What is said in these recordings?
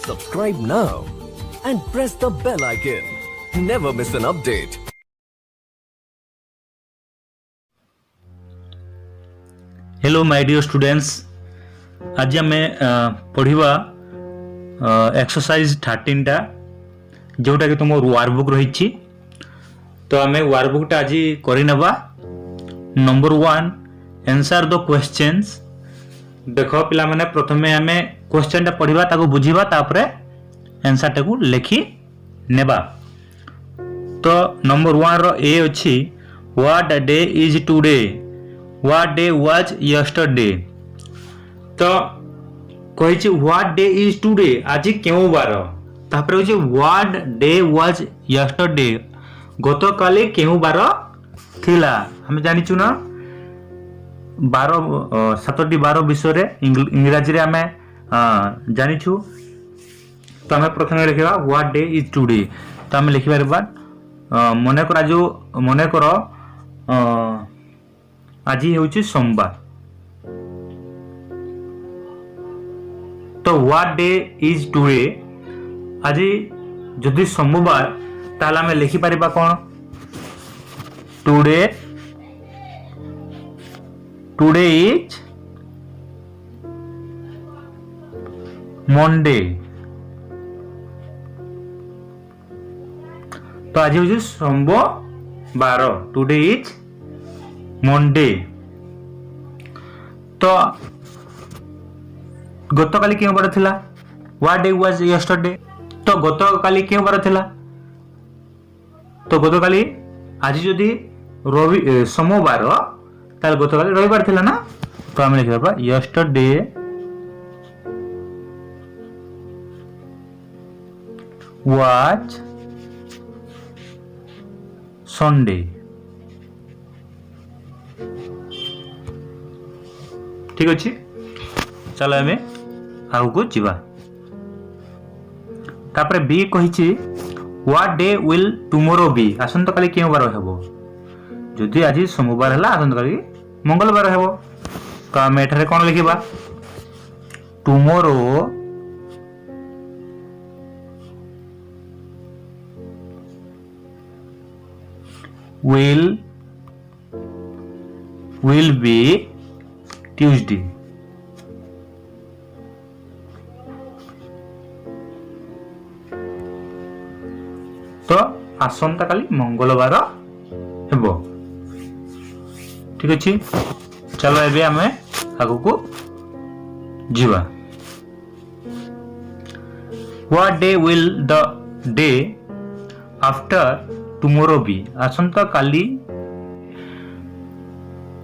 Subscribe now and press the bell icon. Never miss an update. Hello my dear students, आज आम पढ़ा exercise 13 जोटा कि तुम वर्कबुक रही। तो आम वर्कबुकटा आज करवा। Number 1, answer the questions. देख पिला माने प्रथमे आम क्वेश्चन पढ़ा ताको बुझीबा तापरे आंसर टाको लिखी नेबा। तो नंबर 1 रो ए अछि, what day is today, what day was yesterday. तो कही व्हाट डे इज टुडे, आज क्यों बार। तापर होछि व्हाट डे वाज यस्टरडे, गत काली क्यों बार थिला। हम जानिचु ना 7टी 12 विषय इंग्राजी रे आमे जानिछु। तो आम प्रथम लिखा व्हाट डे इज टुडे। तो आम लिखि पारबा मन कर आज हूँ सोमवार। तो व्हाट डे इज टुडे, आज जदि सोमवार ताला में लिखि पारिबा कौन, टुडे इज मंडे। तो आज हूँ सोमवार, टुडे इज मंडे। तो गत काली क्यों बार थिला, व्हाट डे वाज यस्टरडे। तो गत काली क्यों बार थिला, तो गत काली आज जदि रवि सोमवार ताले गत काली रविवार थिला ना। तो हम लिख देबा यस्टरडे वाज संडे। ठीक अच्छे, चलो आम आगू जीवा। तापर बी कही what day will tomorrow be, आसंता काली क्यों बार हेबो। जदि आज सोमवार है आसंता काली मंगलवार हेबो। तो आम एठारे कौन लिखिबा, टुमोरो will be Tuesday। तो आसंता काली मंगलवार हेबो। ठीक अच्छे, चलो एबे आमे आगु को जीवा। What day will the day after tomorrow be, आसंता काली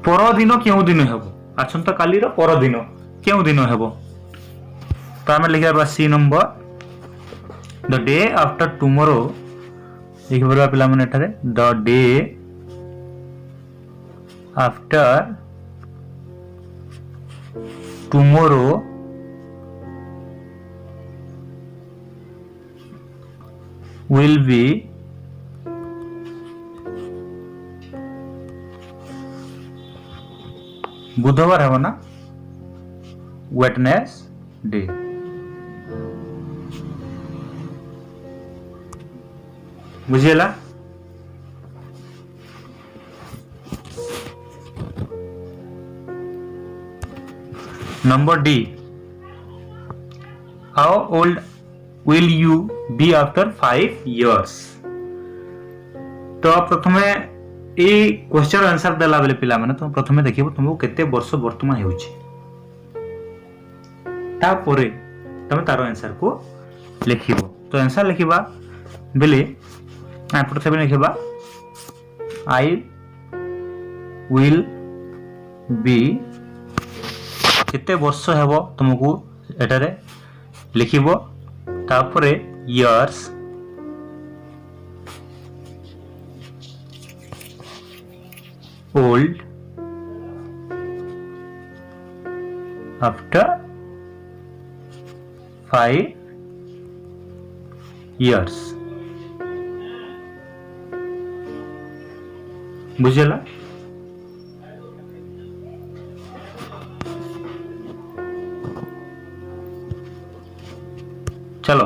परदिन क्यों दिन हेबो, आसंता काली रो परदिन क्यों दिन हेबो। तो आमे लिखा C number, the day after tomorrow लिख परबा पिला माने एठारे the day after tomorrow will be बुधवार है ना, वेडनेसडे। बुझेला। Number D, how old will you be after 5 years। तो प्रथमे ये क्वेश्चन आंसर देला बेले पिला माने तुम प्रथमे देखिबो तुमको केते वर्ष वर्तमान हेउची, तापरे तुम तार आंसर को लिखिबो। तो आंसर लिखिबा बेले प्रथमे लिखिबा आई विल बी, केते वर्ष हेबो तुमको एटारे लिखिबो। तापरे इयर्स old after 5 years। बुझेला। चलो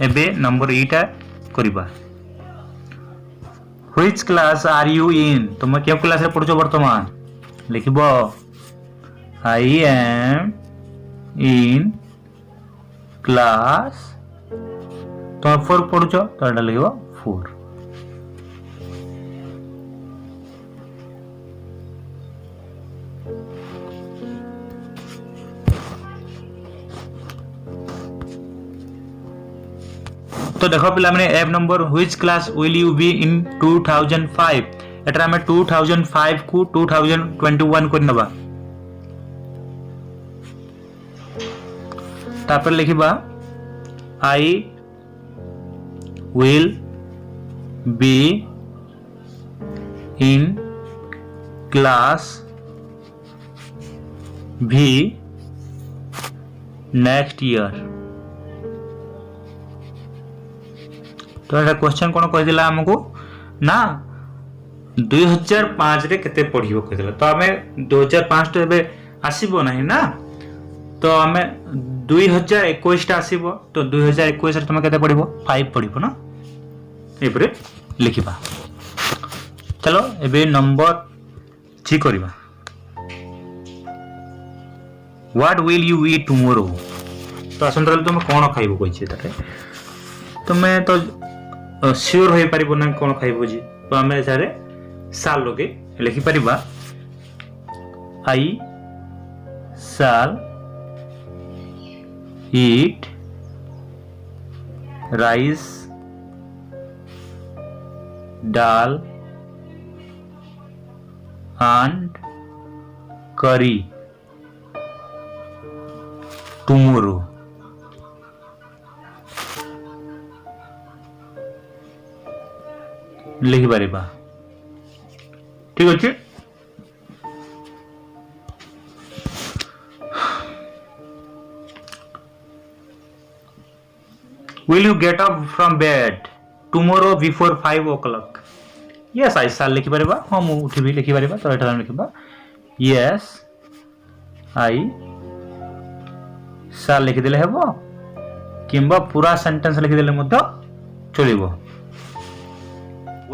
एबे नंबर ईटा करिबा which class are you in तुम केउ क्लास रे पढुछो वर्तमान लिखिबो आई एम इन क्लास तुम 4 पढुछो तो एटा लिखिबो 4 तो देखो पिला मैंने एप number which class will you be in 2005 एटा हमें 2005 को 2021 कर नबा तापर लिखिबा I will be in class भी नेक्स्ट ईयर तो एटा क्वेश्चन कोन कहि दिला हमको ना 2005 रे केते पढियो कहि दिला तो हमें 2005 तो एबे आसीबो नाही ना तो हमें 2021 टा आसीबो तो 2021 रे तुम केते पढिबो 5 पढिबो ना एपरे लिखिबा चलो एबे नंबर ची करिबा what will you eat tomorrow तो आसंतराल तुम कोन खाइबो कहि ताते तुमे तो सियोर हो पारिबो ना कोन खाइबो जी तो हमें सारे साल लोगे लिखि परिबा आई साल ईट राइस दाल एंड करी टुमारो लिखि पारिबा ठीक अछि will you get up from bed tomorrow before 5 o'clock yes I shall लिखि पारिबा हम उठिबी लिखि पारिबा तो एटा लिखिबा yes I shall लिखि देले हेबो किंबा पूरा सेंटेंस लिखि देले मत चलिबो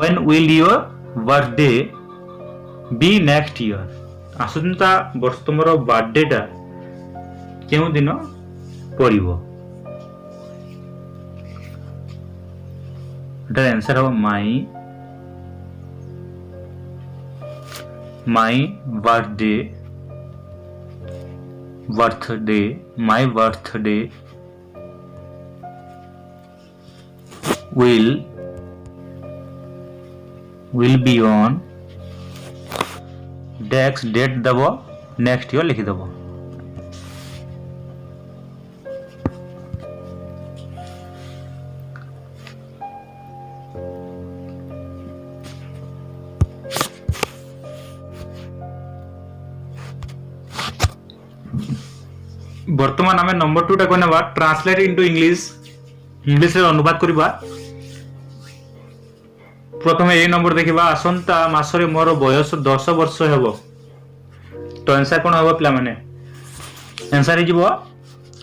when will your birthday be next year आसंता वर्ष तुमरो बर्थडे टा केउ दिन पड़िबो एटा आंसर हो my birthday my birthday will be on dash date दबो नेक्स्ट ईयर लिखि दबो वर्तमान आमे नंबर 2 टा कोनबा ट्रांसलेट इनटू इंग्लिश रे अनुवाद करबा प्रथम ए नंबर देखिबा आसंता मासरे मोर बयस 10 वर्ष हेबो तो आंसर कोन हेबो पिला माने आंसर हे जिवो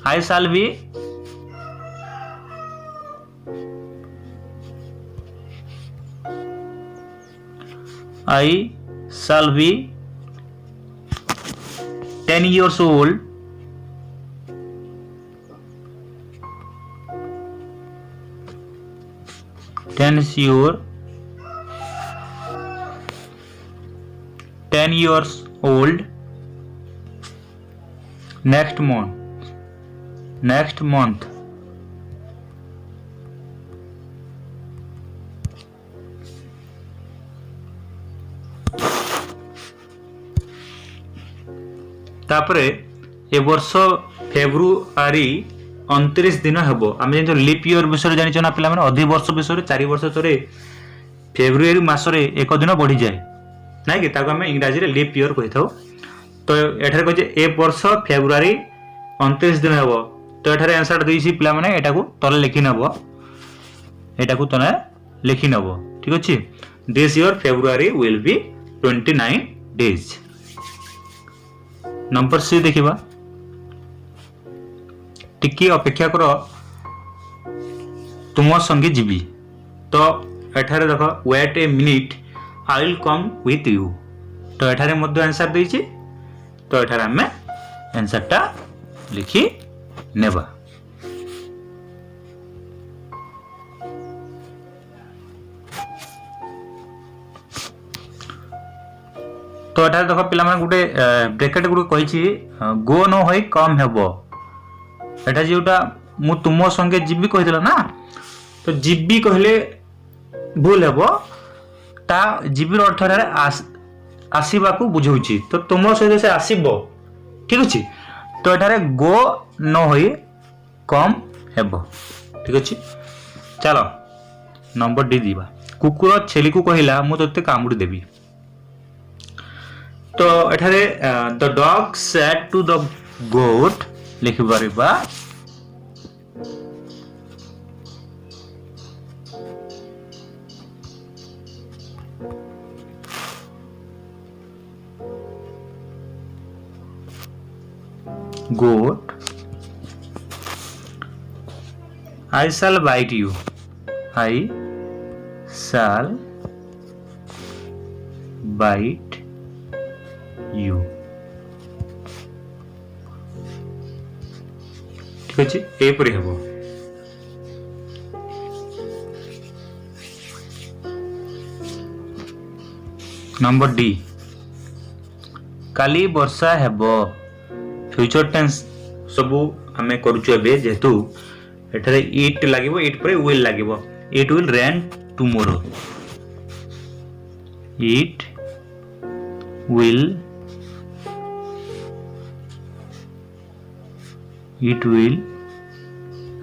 I shall be I shall be 10 years old. Ten years old next month. तापरे ए वर्ष फेब्रुआरी 29 दिन हेबो आमे जे लीप ईयर विषय जानि छना पिला माने अधि वर्ष विषय 4 वर्ष तरे फेब्रुआरी मासरे एक दिन बढ़ी जाए नाइ कि ताको आमे इंग्रजी रे लीप ईयर कहि थाउ तो एठारे कहि जे ए वर्ष फेब्रुआरी 29 दिन हेबो तो एठारे आंसर देइसी पिला माने एटा को तले लिखि नबो ठीक अछि this year February will be 29 days. Number C देखिबा टिकी अपेक्षा करो तुम संगे जीवी तो एठारे देख wait a minute I will come with you तो एठारे मध्य आंसर देछि तो एठारे हमें आंसरटा लिखि नेबा। तो एठारे देख पिला माने गुटे ब्रैकेट गुटे कहिछि गो न होई कम हेबो एठा जेउटा मु तुम संगे जीवी कहितला ना तो जीवी कहले भूल हेबो ता जीवीर अर्थ रे आसीबा को बुझौछि तो तुम सहित से आसीबो ठीक अछि तो एठारे गो न होई कम हेबो ठीक अछि। चलो नंबर डी दिबा कुकुर छेली को कहिला मु तते कामुडी देबी तो एठारे the dog said to the goat लिखि परिबा goat I shall bite you I shall bite you ठीक अछि एपरि हेबो। नंबर डी काली वर्षा हेबो फ्यूचर टेंस सबू हमें करूछु एबे जेतु एठारे इट लागिवो इट पर विल लागिवो it will rain tomorrow it will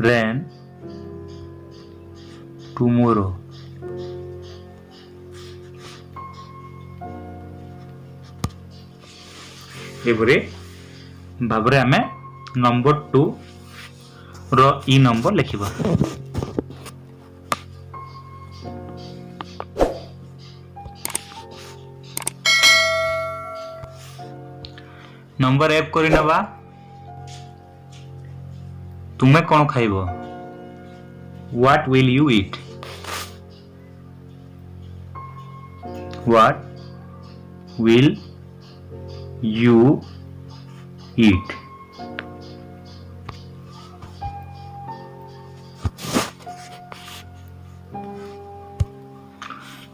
rain tomorrow एपरे भाबरे हमें नंबर 2 रो ई नंबर लिखिबा। नंबर एफ करी नबा तुमे कोन खाइबो what will you eat what will you eat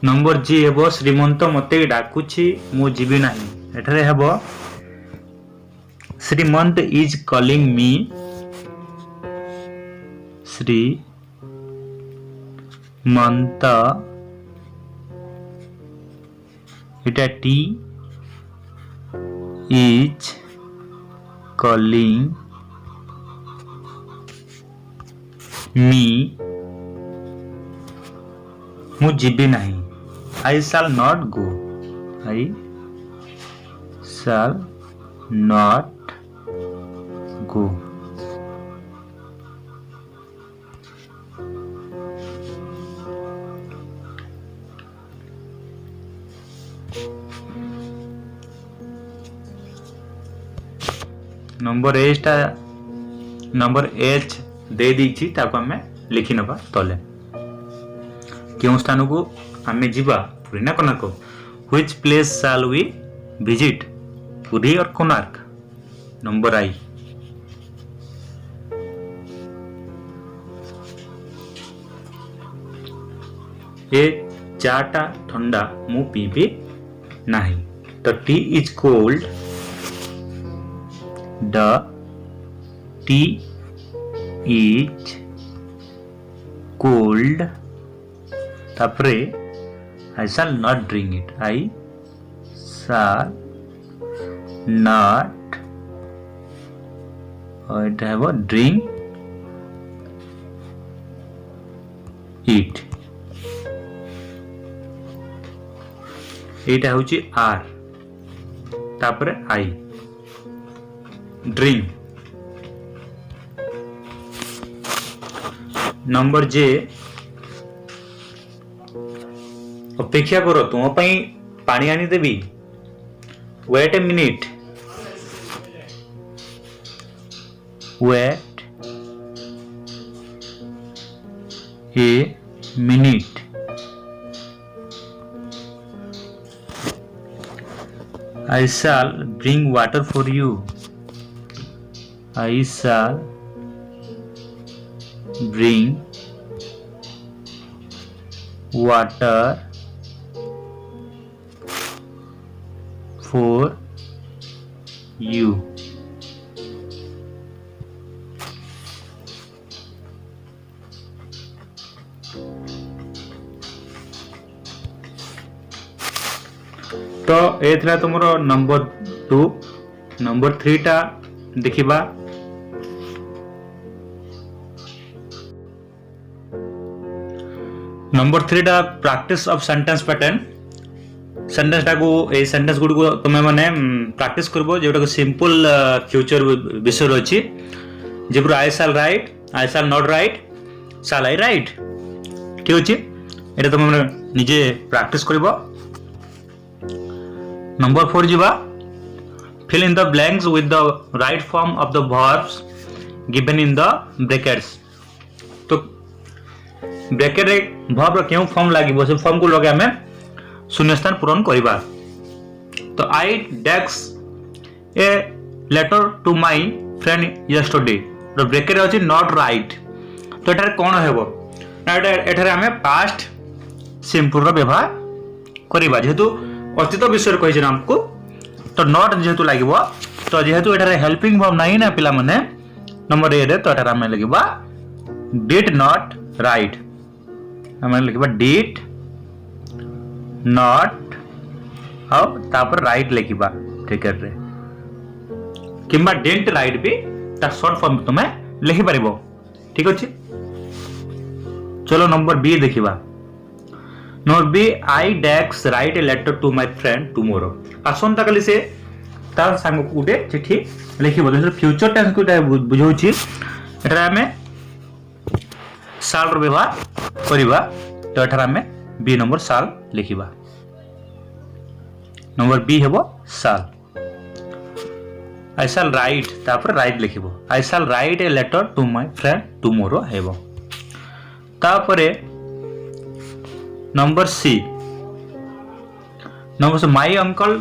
number G हेबो श्रीमंत मते डाकुछि मु जीवी नाही एठारे हेबो श्रीमंत is calling me Shrimant Etah T is calling me मु जीवी नहीं I shall not go I shall not go number H they दीची ताको हमें लिखि नबा तले केउ स्थान को हमें जीवा पुरी ना Konark which place shall we visit Puri और कोणार्क। नंबर आई ए चाटा ठंडा मु पीबी नहीं तो T is cold The tea is cold तापरे I shall not drink it I shall not it have a drink it एटा होची R तापरे I ड्रीम। नंबर जे अपेक्षा करो तुम पानी आनी देवी wait a minute wait a minute. I shall bring water for you. I shall bring water for you. तो ये था तुम नंबर 2 नंबर 3 टा देखिबा नंबर 3 टा practice of sentence pattern sentence टा को ए सेंटेंस गुड को तुम माने प्रैक्टिस करबो जेटा को सिंपल फ्यूचर विषय अछि जेपुर I shall write I shall not write shall I write ठीक अछि एटा तुम माने निजे प्रैक्टिस करबो नंबर 4 जीवा fill in the blanks with the right form of the verbs given in the brackets तो ब्रैकेट रे verb रो केउ फॉर्म लागिबो से फॉर्म को लगे हमें शून्यस्थान पूरण करिबा तो I dax a letter to my friend yesterday तो ब्रैकेट अछि not right तो एठार कोन हेबो ना एठार हमें past simple रो व्यवहार करिबा जेतु अतीत विषय कहि जे हमको तो नॉट जेतु लागिबो तो जेतु एठारे हेल्पिंग वर्ब नाही ना पिला माने नंबर 8 रे तो एठारे हम लिखबा डिड नॉट राइट हम लिखबा डिड नॉट हाउ तापर राइट लिखबा ठीक है रे किबा डिडंट राइट भी ता शॉर्ट फॉर्म तुमे लिखि परिबो ठीक अछि चलो नंबर बी देखिबा number B I dash write a letter to my friend tomorrow आसंता काली से तार संग को गुटे चिट्ठी लिखिबो जैसे फ्यूचर टेंस को बुझौछि एटा हमें साल रो व्यवहार करिबा तो एटा हमें बी नंबर साल लिखिबा नंबर बी हेबो साल आई शैल राइट तापर राइट लिखिबो I shall write a letter to my friend tomorrow हेबो तापरे नंबर सी नंबर से my uncle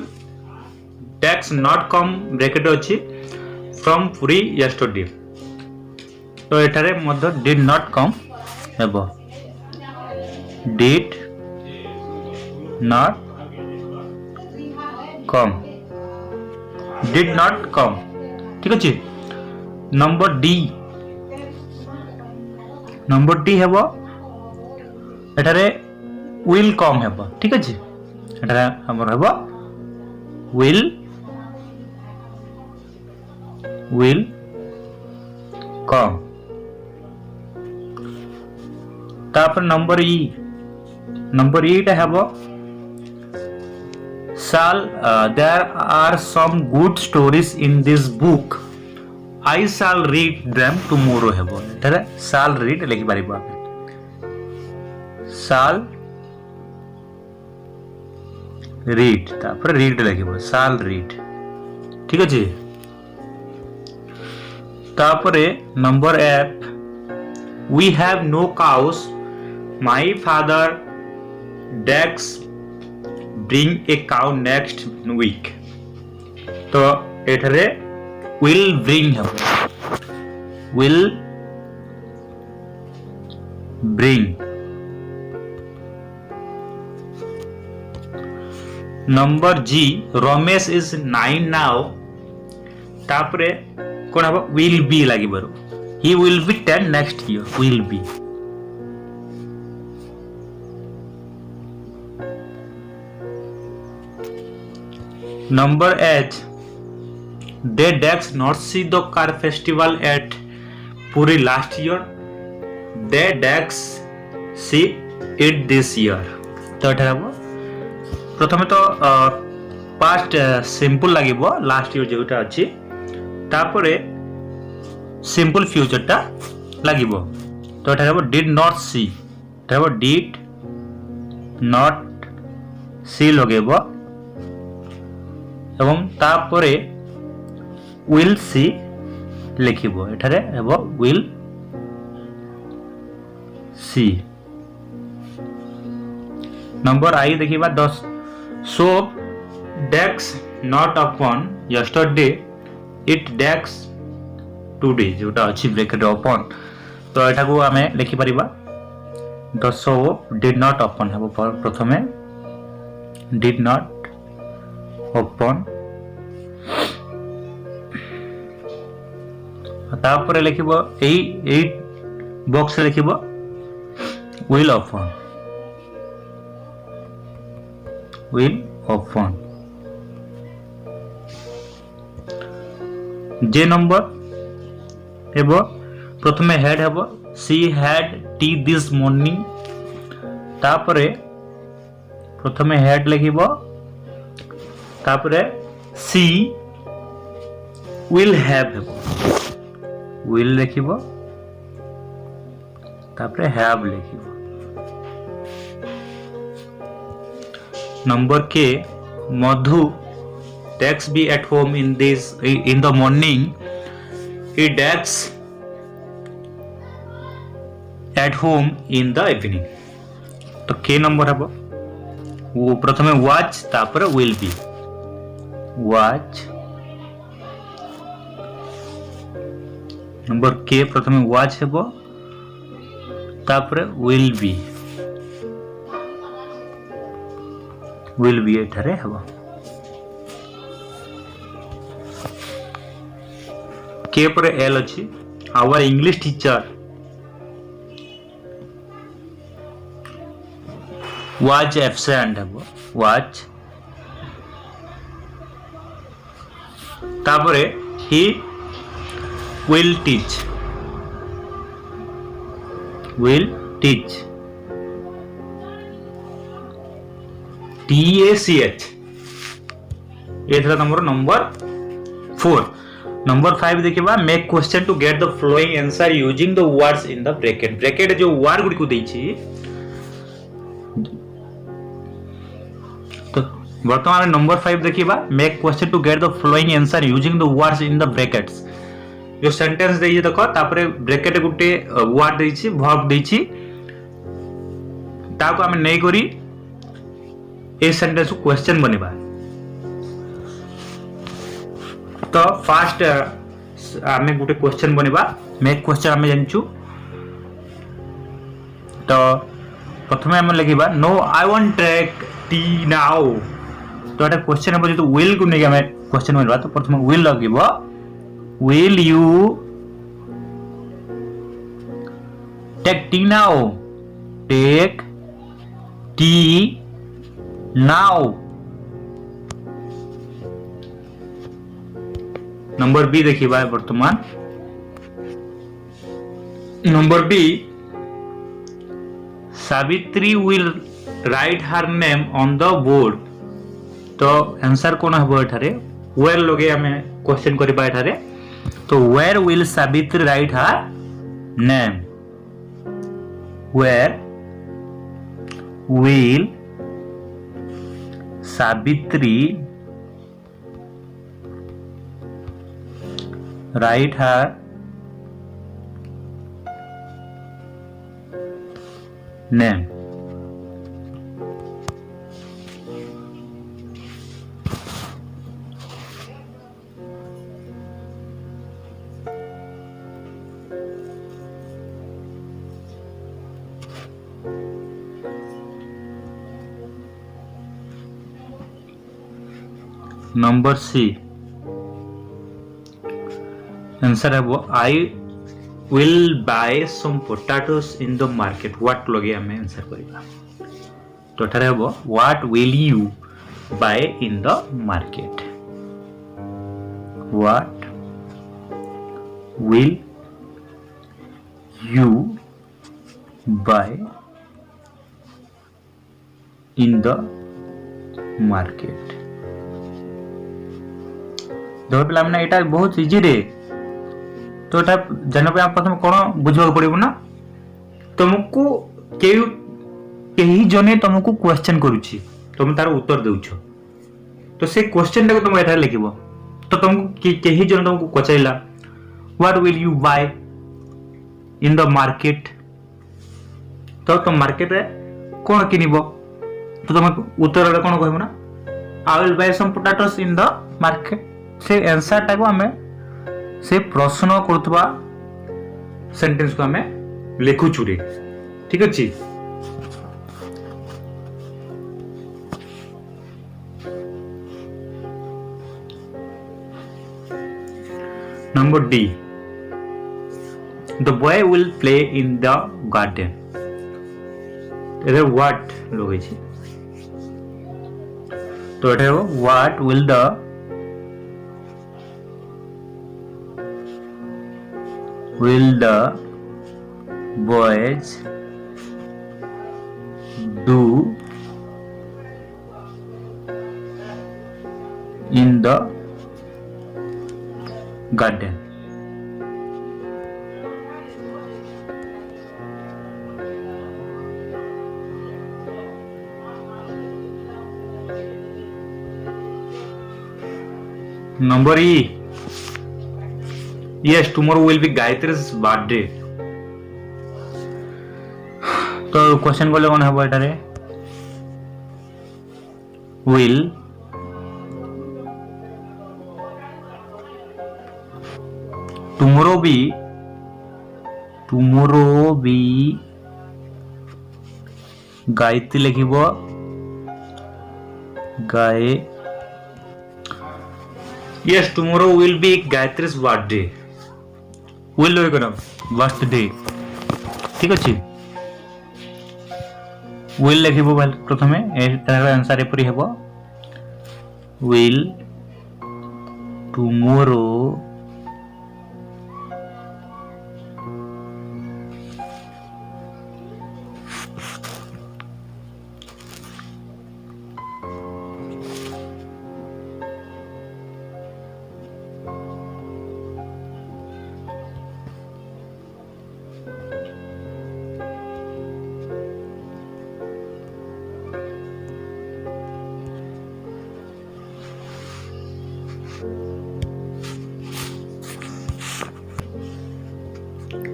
does not come bracket अछि फ्रॉम पुरी यस्टरडे तो एठारे मध्य डिड नॉट कम हेबो did not come did not come ठीक अछि नंबर डी हेबो एठारे will come हेबो ठीक अछि एटा हमर हेबो will come तापर नंबर ई टा हेबो shall there are some good stories in this book I shall read them tomorrow हेबो एटा shall read लिखि परिबो shall रीड तापर रीड लिखिबो शाल रीड ठीक अछि तापरे number F we have no cows my father dash bring a cow next week तो एठरे will bring he will bring number G Ramesh is 9 now तापरे कोन हबो विल बी लागिबरो he will be 10 next year will be number H they dash not see the car festival at Puri last year they desks see it this year तो एटा हबो प्रथमे तो past simple लागिबो लास्ट ईयर जेटा अछि तापरे सिंपल फ्यूचर टा लागिबो तो एटा हबो डिड नॉट सी एटा हबो डिड नॉट सी लगेबो एवं तापरे विल सी लिखिबो एठारे हबो विल सी। नंबर आई देखिबा 10 सोप डेक्स नॉट अपॉन यस्टरडे इट डेक्स टुडे जोटा अछि ब्रैकेट ओपन तो एटा को आमे लिखि परिबा 10 डिड नॉट ओपन हबो प्रथमे डिड नॉट ओपन तापर लिखिबो एई बॉक्स रे लिखिबो विल ओपन जे नंबर हेबो प्रथमे हेड हेबो she had T this morning तापरे प्रथमे हेड लिखिबो तापरे सी विल हैव हेबो विल लिखिबो तापरे हैव लिखिबो नंबर के मधु takes be at home in the morning he takes at home in the evening तो के नंबर हबो वो प्रथमे watch तापर will be watch नंबर के प्रथमे watch हेबो तापर will be एठारे हेबो के पर एल अछि our English teacher was absent हेबो वाज तापरे ही विल टीच TACH एथरा नंबर 4 नंबर 5 देखिबा make question to get the following answer using the words in the bracket bracket जो वर्ड गुडी को देछि तो वर्तमान नंबर 5 देखिबा make question to get the following answer using the words in the brackets जो sentence देछि देखो तापरे ब्रैकेट गुटे वर्ड देछि वर्ब देछि ताको हम नै करी ए सेंटेंस को क्वेश्चन बनेबा तो फास्ट आमे गुटे क्वेश्चन बनेबा मेक क्वेश्चन आमे जानचू तो प्रथमे हम लिखिबा no I want take tea now तो एटा क्वेश्चन हम जो विल को नै हमें क्वेश्चन बनेबा तो प्रथमे विल लगिबो will you take tea now take tea now number B देखिए वर्तमान number B Savitri will write her name on the board तो आंसर कोन हबो एठारे वेयर लगे हमें क्वेश्चन करबा एठारे तो where will Savitri write her name where will Savitri write her name number C answer है वो I will buy some potatoes in the market what लगे हमें आंसर करिबा तो एठारे है वो what will you buy in the market what will you buy in the market दो पिला हमने एटा बहुत इजी रे तो एटा जानो पे आप प्रथम कोन बुझवा पड़िबो ना तुमको केही जने तुमको क्वेश्चन करूची तुम तार उत्तर देउछो तो से क्वेश्चन टाको तुम एटा लिखिबो तो तुमको केही जने तुमको पचाइला what will you buy in the market तो तुम मार्केट रे कौन किनिबो तो तुम उत्तर रे कौन कहबो ना I will buy some potatoes in the market से आंसर टाइप हमें से प्रश्न करतबा सेंटेंस को हमें लिखु चुरी ठीक अछि Number D. The boy will play in the garden. इधर what लोग है तो इधर what will the boys do in the garden. Number E. Yes, tomorrow will be Gayatri's birthday. तो क्वेश्चन बोले कौन है एटारे will tomorrow भी गायत्री लिखिब गाय yes tomorrow will be Gayatri's birthday will लोग करो birthday ठीक अछि will लिखिब प्रथमे एटार आंसर एपरि हेबो will tomorrow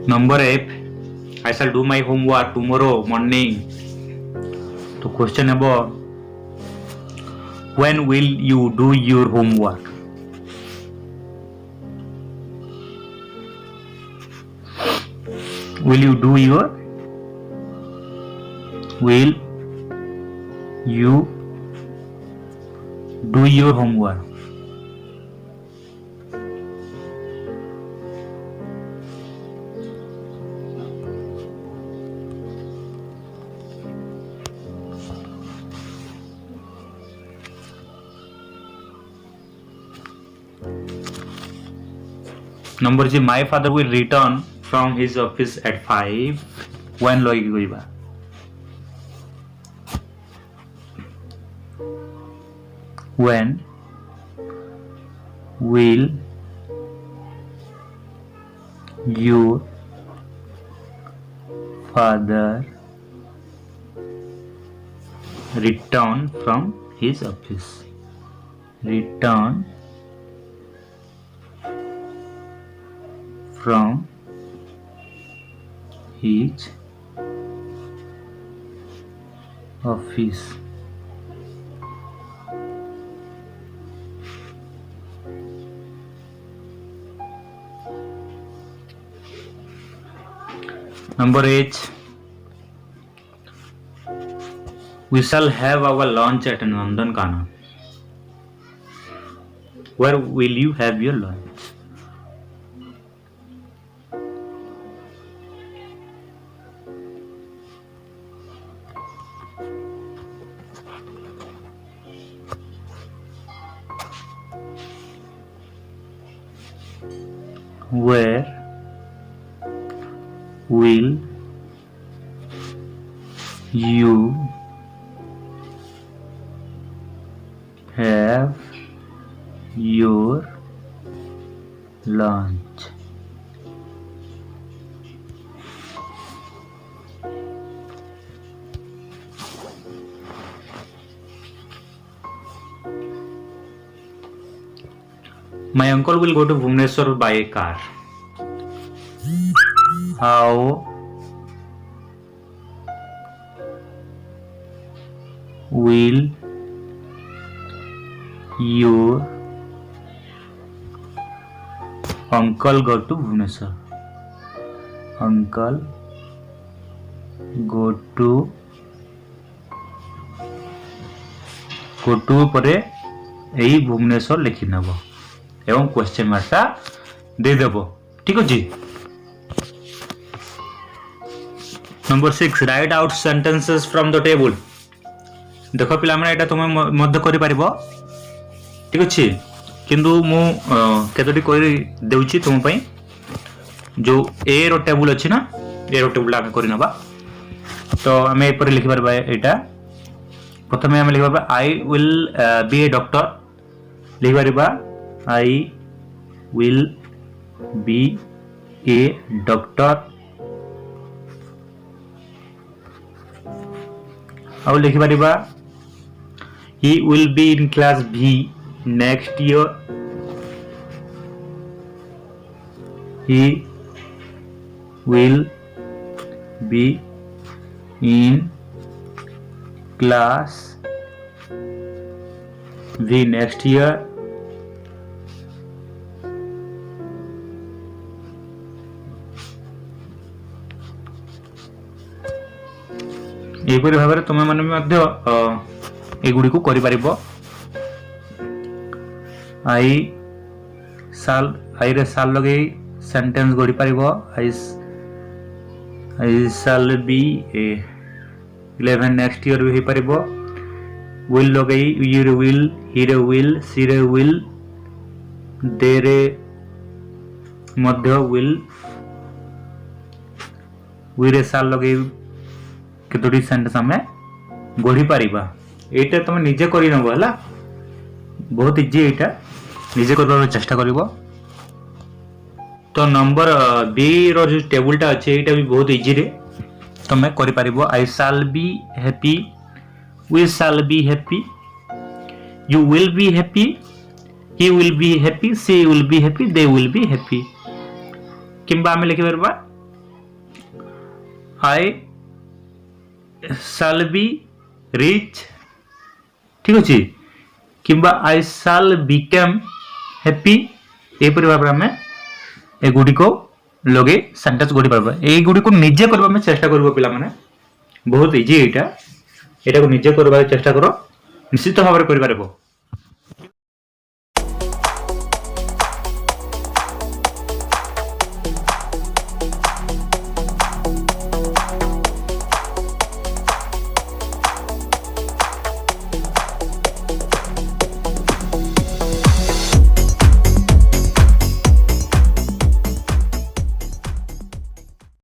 Number F. I shall do my homework tomorrow morning. तो क्वेश्चन है वो when will you do your homework? Will you do your homework? Number G. My father will return from his office at 5. When logik koriba when will your father return from his office from his office? Number H. We shall have our lunch at Nandankana. Where will you have your lunch? Where will you have your lunch? My uncle will go to Bhubaneswar by a car. How will your uncle go to Bhubaneswar? Uncle go to ପରେ ଏଇ ଭୁବନେଶ୍ୱର ଲେଖି ନେବ ଏବଂ question ମାର୍କଟା ଦେଇଦେବ। ଠିକ ଅଛି। Number 6 right out sentences from the table. देख पिला माने एटा तुम मध्य करि परिबो। ठीक अछि किंतु मु केतोटी करि देउछि तुम पई जो ए रो टेबल अछि ना ए रो टेबल आमे करि नबा। तो आमे एपर लिखि परबा एटा प्रथमे आमे लिखि परबा I will be a doctor लिखि परबा I will be a doctor और लिखि परिबा he will be in class B next year. He will be in class B next year. एपरि भाबरे तुम माने मध्य एगुडी को करि परिबो। आई रे साल लगे सेंटेंस गढी परिबो। आई साल बी 11 नेक्स्ट ईयर भी परिबो। विल लगे यू विल ही रे विल सी रे विल दे रे मध्य विल वी रे साल लगे केतोटी सेंटेंस हमें गढ़ी पारिबा। एटा तुम निजे करि नबो हला बहुत इजी एटा निजे करबा चेष्टा करिवो। तो नंबर बी रो जो टेबलटा अछि एटा भी बहुत इजी रे तुम करि पारिबो। I shall be happy we shall be happy you will be happy he will be happy she will be happy they will be happy. किंबा आमे लिखि परबा आई shall be rich। ठीक अछि किंबा I shall become happy। ए परि भाबरे हमें ए गुडी को लगे सेंटेंस गढी परबा। ए गुडी को निजे करबा में चेष्टा करबो पिला माने बहुत इजी एटा को निजे करबा चेष्टा करो निश्चित भाबरे करि पारबो।